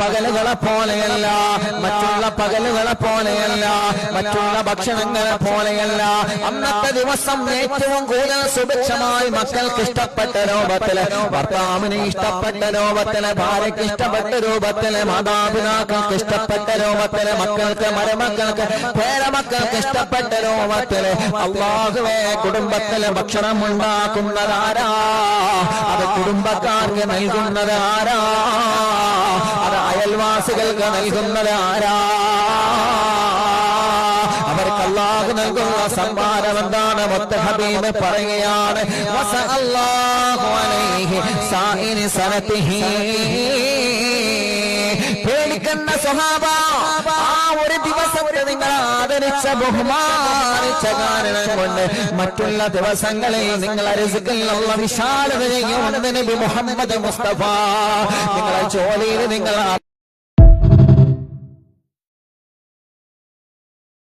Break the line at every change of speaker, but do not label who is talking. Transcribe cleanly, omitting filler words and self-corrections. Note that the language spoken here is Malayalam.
പകലുകളെ പോലെയല്ല, മറ്റുള്ള പകലുകളെ പോലെയല്ല, മറ്റുള്ള ഭക്ഷണങ്ങളെ പോലെയല്ല. അന്നത്തെ ദിവസം ഏറ്റവും കൂടുതൽ സുഭിക്ഷമായി മക്കൾക്ക് ഇഷ്ടപ്പെട്ട രൂപത്തില്, ഭർത്താവിന് ഇഷ്ടപ്പെട്ട രൂപത്തില്, ഭാര്യയ്ക്ക് ഇഷ്ടപ്പെട്ട രൂപത്തില്, മാതാപിതാക്കൾക്ക് ഇഷ്ടപ്പെട്ട രൂപത്തില്, മക്കൾക്ക്, മരുമക്കൾക്ക്, പേരമക്കൾക്ക് ഇഷ്ടപ്പെട്ട രൂപത്തില് അല്ലാഹുവേ കുടുംബത്തില് ഭക്ഷണം ഉണ്ടാക്കുന്നതാരാ? അത് കുടുംബക്കാർക്ക് നൽകുന്നത് ആരാ? അത് അയൽവാസികൾക്ക് നൽകുന്നത് ആരാ? അവർക്ക് അല്ലാഹു നൽകുന്ന സമ്മാനം എന്താണ്? മുത്ത് ഹബീബ് പറയുകയാണ്, വസഅല്ലാഹു അലൈഹി സാഇരി സനതിഹി. പേടിക്കുന്ന സ്വഹാബ, ആ ഒരു ദിവസത്തെ നിങ്ങൾ ആദരിച്ച ബഹുമാനിച്ച കാരണം കൊണ്ട് മറ്റുള്ള ദിവസങ്ങളിൽ നിങ്ങൾ റിസ്കിലുള്ള വിശാലത ചെയ്യുമെന്ന് നബി മുഹമ്മദ് മുസ്തഫ. നിങ്ങളെ ജോലിയിൽ നിങ്ങൾ